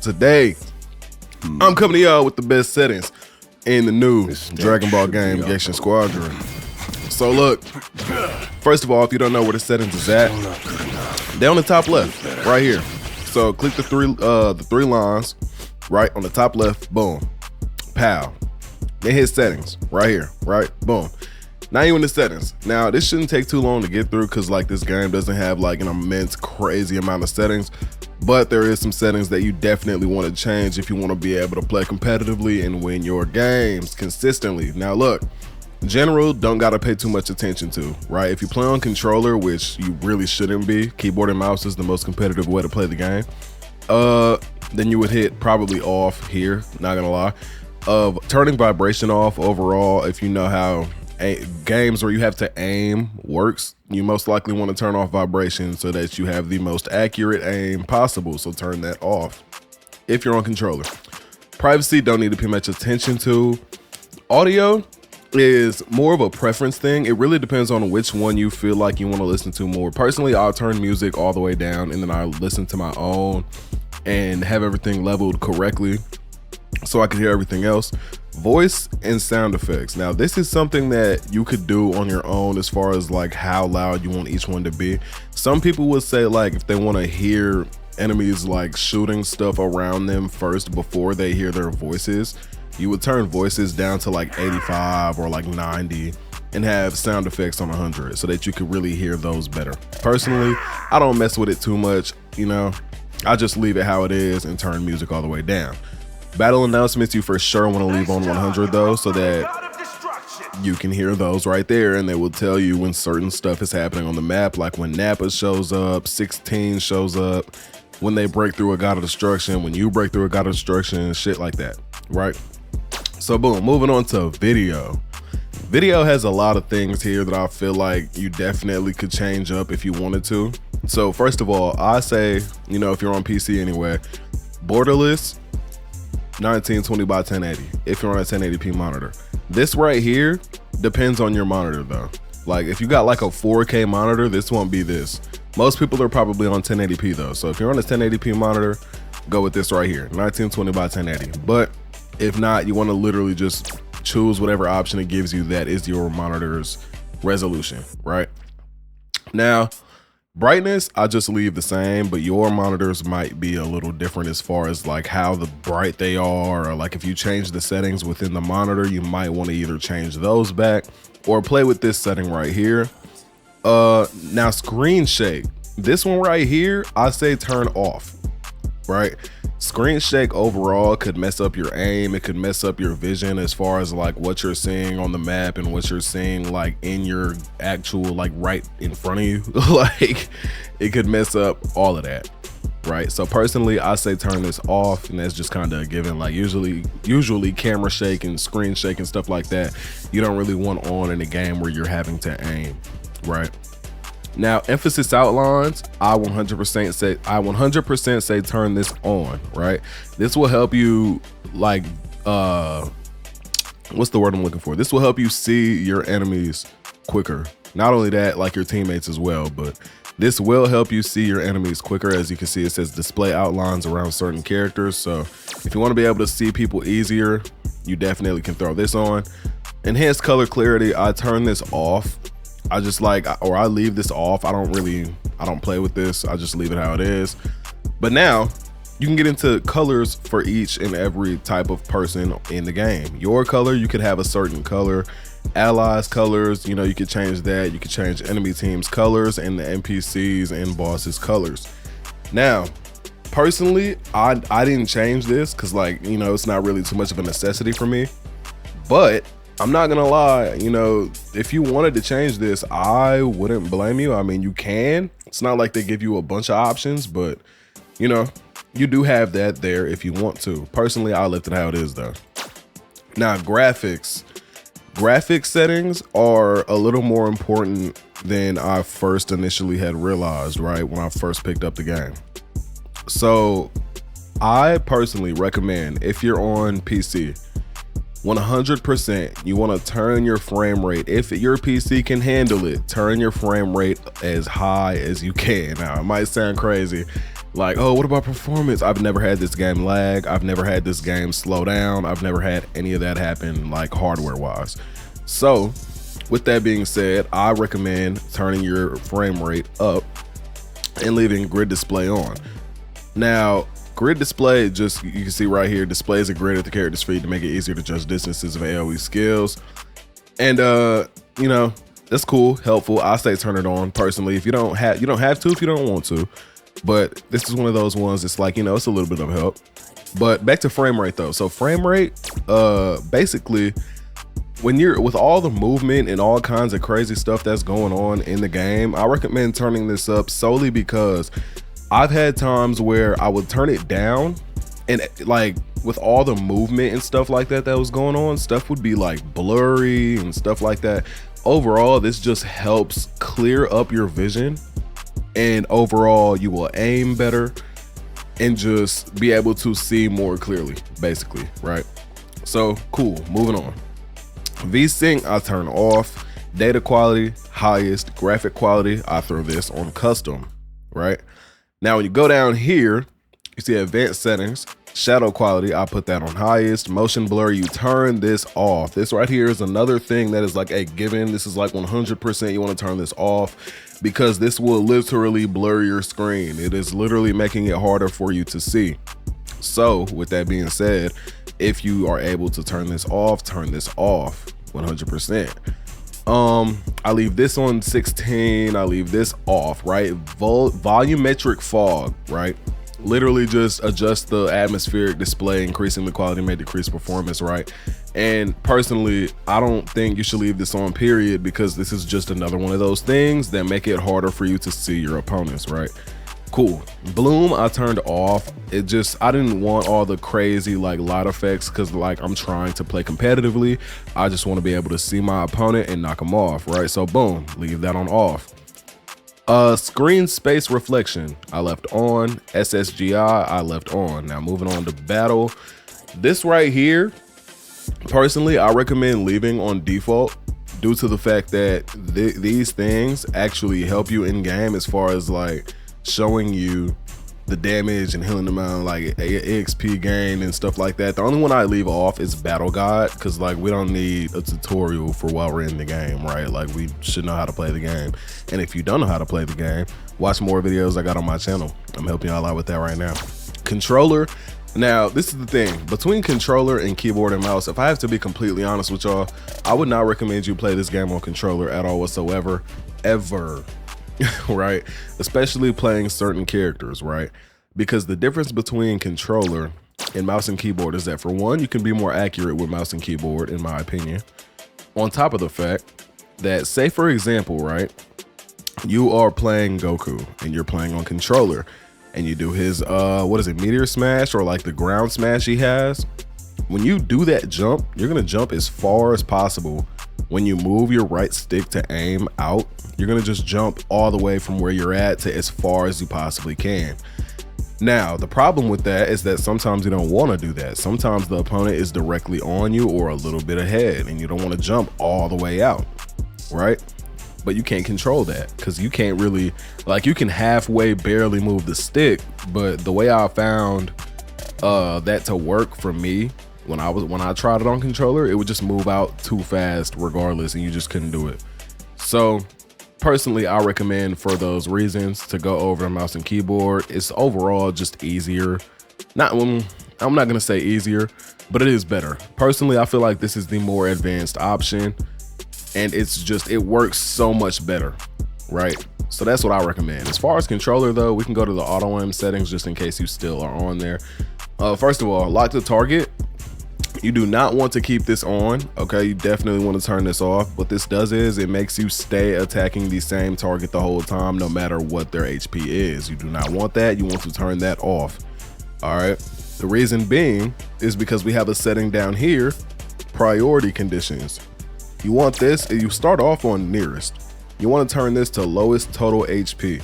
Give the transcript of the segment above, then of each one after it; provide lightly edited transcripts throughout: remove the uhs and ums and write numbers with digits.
Today, I'm coming to y'all with the best settings in the new Dragon Ball game, Gekishin Squadra. So look, first of all, if you don't know where the settings is at, they're on the top left, right here. So click the three lines, right on the top left, boom, pow. Then hit settings, right here, right, boom. Now you in the settings. Now this shouldn't take too long to get through because like this game doesn't have like an immense crazy amount of settings, but there is some settings that you definitely want to change if you want to be able to play competitively and win your games consistently. Now look, general don't gotta pay too much attention to, right? If you play on controller, which you really shouldn't be, keyboard and mouse is the most competitive way to play the game, then you would hit probably off here, not gonna lie. Turning vibration off overall, if you know how games where you have to aim works, you most likely want to turn off vibration so that you have the most accurate aim possible. So turn that off if you're on controller. Privacy don't need to pay much attention to. Audio is more of a preference thing. It really depends on which one you feel like you want to listen to more. Personally, I'll turn music all the way down and then I listen to my own and have everything leveled correctly so I can hear everything else. Voice and sound effects. Now this is something that you could do on your own as far as like how loud you want each one to be. Some people would say like if they want to hear enemies like shooting stuff around them first before they hear their voices, you would turn voices down to like 85 or like 90 and have sound effects on 100 so that you could really hear those better. Personally, I don't mess with it too much, you know, I just leave it how it is and turn music all the way down. Battle announcements you for sure want to leave on 100 though, so that you can hear those right there and they will tell you when certain stuff is happening on the map, like when Nappa shows up, 16 shows up, when they break through a God of Destruction, when you break through a God of Destruction, shit like that, right? So boom, moving on to video. Video has a lot of things here that I feel like you definitely could change up if you wanted to. So first of all, I say, you know, if you're on PC anyway, borderless, 1920 by 1080 if you're on a 1080p monitor. This right here depends on your monitor though. Like if you got like a 4K monitor, this won't be this. Most people are probably on 1080p though. So if you're on a 1080p monitor, go with this right here, 1920 by 1080. But if not, you want to literally just choose whatever option it gives you that is your monitor's resolution, right? Now, brightness, I just leave the same, but your monitors might be a little different as far as like how the bright they are, or like if you change the settings within the monitor, you might want to either change those back or play with this setting right here. Now screen shake, this one right here, I say turn off, right? Screen shake overall could mess up your aim. It could mess up your vision as far as like what you're seeing on the map and what you're seeing like in your actual like right in front of you. Like it could mess up all of that, right? So personally, I say turn this off, and that's just kind of a given. Like usually camera shake and screen shake and stuff like that, you don't really want on in a game where you're having to aim, right? Now, emphasis outlines, I 100% say turn this on, right? This will help you like, what's the word I'm looking for? This will help you see your enemies quicker. Not only that, like your teammates as well, but this will help you see your enemies quicker. As you can see, it says display outlines around certain characters. So if you want to be able to see people easier, you definitely can throw this on. Enhanced color clarity, I turn this off. I just like, or I leave this off. I don't play with this. I just leave it how it is. But now you can get into colors for each and every type of person in the game. Your color, you could have a certain color. Allies colors, you know, you could change that. You could change enemy team's colors and the NPCs and bosses colors. Now, personally, I didn't change this because like, you know, it's not really too much of a necessity for me, but I'm not gonna lie, you know, if you wanted to change this, I wouldn't blame you. I mean, you can. It's not like they give you a bunch of options, but you know, you do have that there if you want to. Personally, I left it how it is though. Now, graphics settings are a little more important than I first initially had realized, right, when I first picked up the game. So I personally recommend, if you're on PC, 100%, you want to turn your frame rate. If your PC can handle it, turn your frame rate as high as you can. Now, it might sound crazy. Like, oh, what about performance? I've never had this game lag. I've never had this game slow down. I've never had any of that happen, like hardware wise. So with that being said, I recommend turning your frame rate up and leaving grid display on. Now, grid display, just you can see right here, displays a grid at the character's feet to make it easier to judge distances of AoE skills. And you know, that's cool, helpful. I say turn it on personally. If you don't have to if you don't want to. But this is one of those ones, it's like, you know, it's a little bit of help. But back to frame rate though. So frame rate, basically, when you're with all the movement and all kinds of crazy stuff that's going on in the game, I recommend turning this up solely because I've had times where I would turn it down and like with all the movement and stuff like that was going on, stuff would be like blurry and stuff like that. Overall, this just helps clear up your vision, and overall you will aim better and just be able to see more clearly, basically, right? So cool, moving on. VSync I turn off. Data quality highest. Graphic quality I throw this on custom, right? Now when you go down here, you see advanced settings. Shadow quality, I put that on highest. Motion blur, you turn this off. This right here is another thing that is like a given. This is like 100% you want to turn this off because this will literally blur your screen. It is literally making it harder for you to see. So with that being said, if you are able to turn this off 100%. I leave this on 16. I leave this off, right? Volumetric fog, right? Literally just adjust the atmospheric display, increasing the quality may decrease performance, right? And personally, I don't think you should leave this on, period, because this is just another one of those things that make it harder for you to see your opponents, right? Cool. Bloom I turned off. It just, I didn't want all the crazy like light effects because like I'm trying to play competitively. I just want to be able to see my opponent and knock them off, right? So boom, leave that on off. Screen space reflection I left on. SSGI I left on. Now moving on to battle. This right here, personally, I recommend leaving on default due to the fact that these things actually help you in game as far as like showing you the damage and healing amount, like EXP gain and stuff like that. The only one I leave off is Battle Guide because like we don't need a tutorial for while we're in the game, right? Like we should know how to play the game. And if you don't know how to play the game, watch more videos I got on my channel. I'm helping y'all out with that right now. Controller. Now this is the thing, between controller and keyboard and mouse, if I have to be completely honest with y'all, I would not recommend you play this game on controller at all whatsoever, ever. Right? Especially playing certain characters, right? Because the difference between controller and mouse and keyboard is that for one, you can be more accurate with mouse and keyboard, in my opinion. On top of the fact that, say for example, right, you are playing Goku and you're playing on controller and you do his what is it, meteor smash or like the ground smash he has. When you do that jump, you're gonna jump as far as possible. When you move your right stick to aim out, you're gonna just jump all the way from where you're at to as far as you possibly can. Now, the problem with that is that sometimes you don't want to do that. Sometimes the opponent is directly on you or a little bit ahead and you don't want to jump all the way out, right? But you can't control that because you can't really, like you can halfway barely move the stick, but the way I found that to work for me when I tried it on controller, it would just move out too fast regardless and you just couldn't do it. So personally, I recommend for those reasons to go over mouse and keyboard. It's overall just easier. I'm not gonna say easier, but it is better. Personally, I feel like this is the more advanced option and it works so much better, right? So that's what I recommend. As far as controller though, we can go to the auto aim settings just in case you still are on there. First of all, lock the target. You do not want to keep this on, okay? You definitely want to turn this off. What this does is it makes you stay attacking the same target the whole time, no matter what their HP is. You do not want that. You want to turn that off, all right? The reason being is because we have a setting down here, priority conditions. You want this, you start off on nearest. You want to turn this to lowest total HP.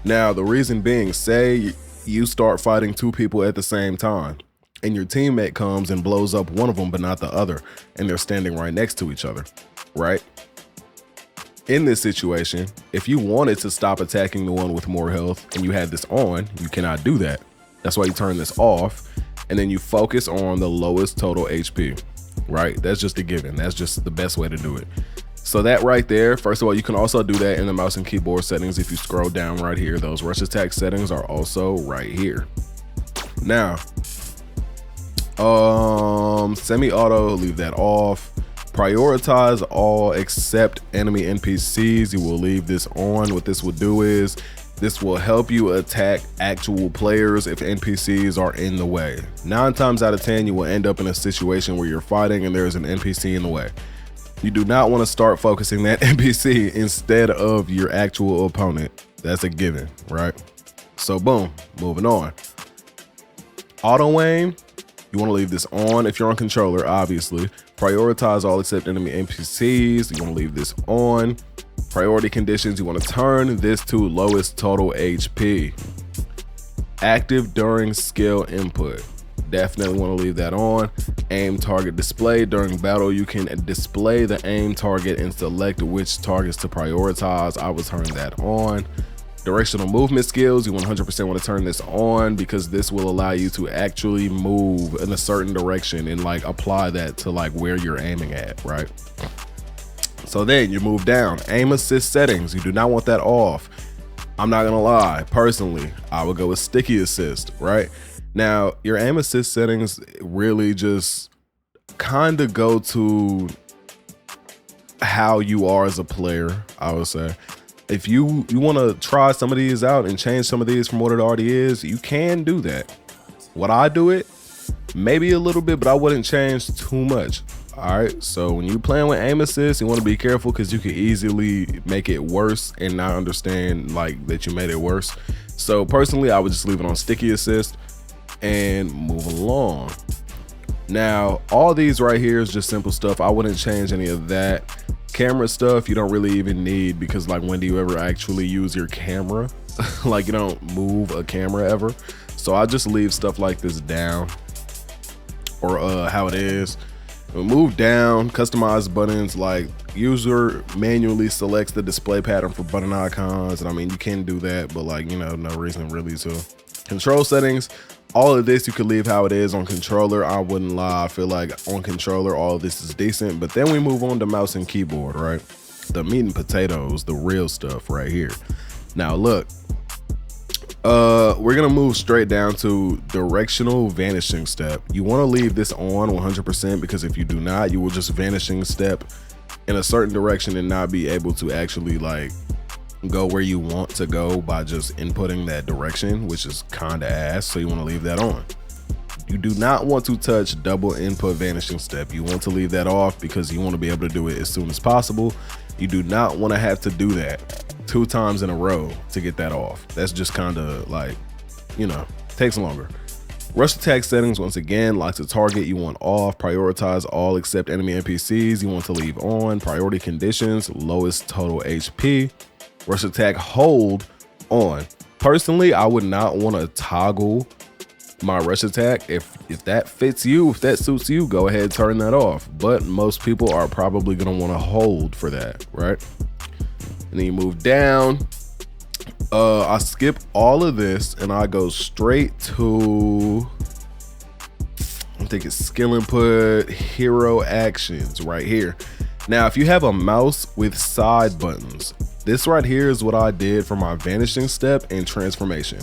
Now, the reason being, say you start fighting two people at the same time, and your teammate comes and blows up one of them but not the other, and they're standing right next to each other, right? In this situation, if you wanted to stop attacking the one with more health and you had this on, you cannot do that. That's why you turn this off and then you focus on the lowest total HP, right? That's just a given. That's just the best way to do it. So that right there, first of all, you can also do that in the mouse and keyboard settings. If you scroll down right here, those rush attack settings are also right here. Now, semi-auto, leave that off. Prioritize all except enemy NPCs. You will leave this on. What this will do is this will help you attack actual players if NPCs are in the way. 9 times out of 10, you will end up in a situation where you're fighting and there's an NPC in the way. You do not want to start focusing that NPC instead of your actual opponent. That's a given, right? So boom, moving on. Auto aim, you want to leave this on if you're on controller, obviously. Prioritize all except enemy NPCs, you want to leave this on. Priority conditions, you want to turn this to lowest total HP. Active during skill input, definitely want to leave that on. Aim target display, during battle you can display the aim target and select which targets to prioritize. I will turn that on. Directional movement skills, you 100% want to turn this on because this will allow you to actually move in a certain direction and like apply that to like where you're aiming at, right? So then you move down. Aim assist settings, you do not want that off. I'm not gonna lie, personally, I would go with sticky assist, right? Now, your aim assist settings really just kind of go to how you are as a player, I would say. If you want to try some of these out and change some of these from what it already is, you can do that. Would I do it? Maybe a little bit, but I wouldn't change too much. All right, so when you're playing with aim assist, you want to be careful because you can easily make it worse and not understand like that you made it worse. So personally, I would just leave it on sticky assist and move along. Now, all these right here is just simple stuff. I wouldn't change any of that. Camera stuff you don't really even need because like when do you ever actually use your camera? Like you don't move a camera ever. So I just leave stuff like this down or how it is. Move down, customize buttons, like user manually selects the display pattern for button icons. And I mean, you can do that, but like, you know, no reason really to. Control settings, all of this you could leave how it is on controller. I wouldn't lie, I feel like on controller all of this is decent, but then we move on to mouse and keyboard, right? The meat and potatoes, the real stuff right here. Now look, we're gonna move straight down to directional vanishing step. You want to leave this on 100% because if you do not, you will just vanishing step in a certain direction and not be able to actually like go where you want to go by just inputting that direction, which is kind of ass. So you want to leave that on. You do not want to touch double input vanishing step. You want to leave that off because you want to be able to do it as soon as possible. You do not want to have to do that 2 times in a row to get that off. That's just kind of like, you know, takes longer. Rush attack settings, once again, lock to target, you want off. Prioritize all except enemy NPCs, you want to leave on. Priority conditions, lowest total HP. Rush attack hold on. Personally, I would not want to toggle my rush attack. If that fits you, if that suits you, go ahead, turn that off. But most people are probably going to want to hold for that, right? And then you move down. I skip all of this and I go straight to, I think it's skill input, hero actions right here. Now, if you have a mouse with side buttons, this right here is what I did for my vanishing step and transformation.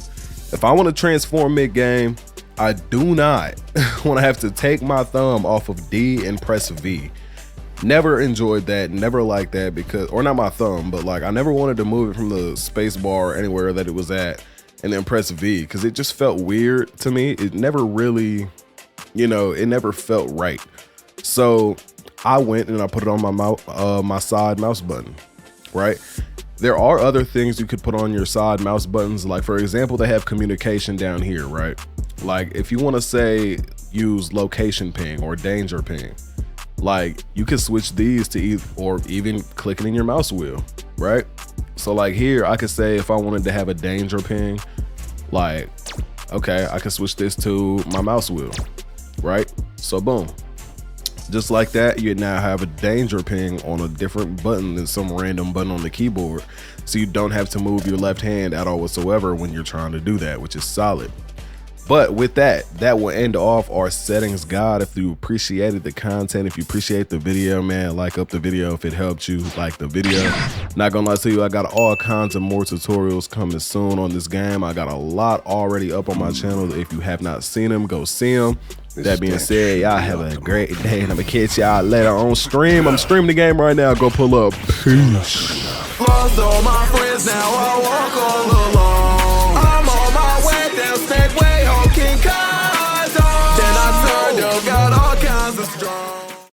If I want to transform mid-game, I do not want to have to take my thumb off of D and press V. Never enjoyed that, never liked that because, or not my thumb, but like I never wanted to move it from the space bar or anywhere that it was at and then press V because it just felt weird to me. It never really, you know, it never felt right. So I went and I put it on my side mouse button, right? There are other things you could put on your side mouse buttons. Like for example, they have communication down here, right? Like if you want to say use location ping or danger ping, like you can switch these to or even clicking in your mouse wheel, right? So like here, I could say if I wanted to have a danger ping, like, okay, I can switch this to my mouse wheel, right? So boom. Just like that, you now have a danger ping on a different button than some random button on the keyboard. So you don't have to move your left hand at all whatsoever when you're trying to do that, which is solid. But with that will end off our settings guide. If you appreciated the content, if you appreciate the video, man, like up the video. If it helped you, like the video. Not gonna lie to you, I got all kinds of more tutorials coming soon on this game. I got a lot already up on my channel. If you have not seen them, go see them. That being said, y'all have a great day, and I'm gonna catch y'all later on stream. I'm streaming the game right now. Go pull up. Peace.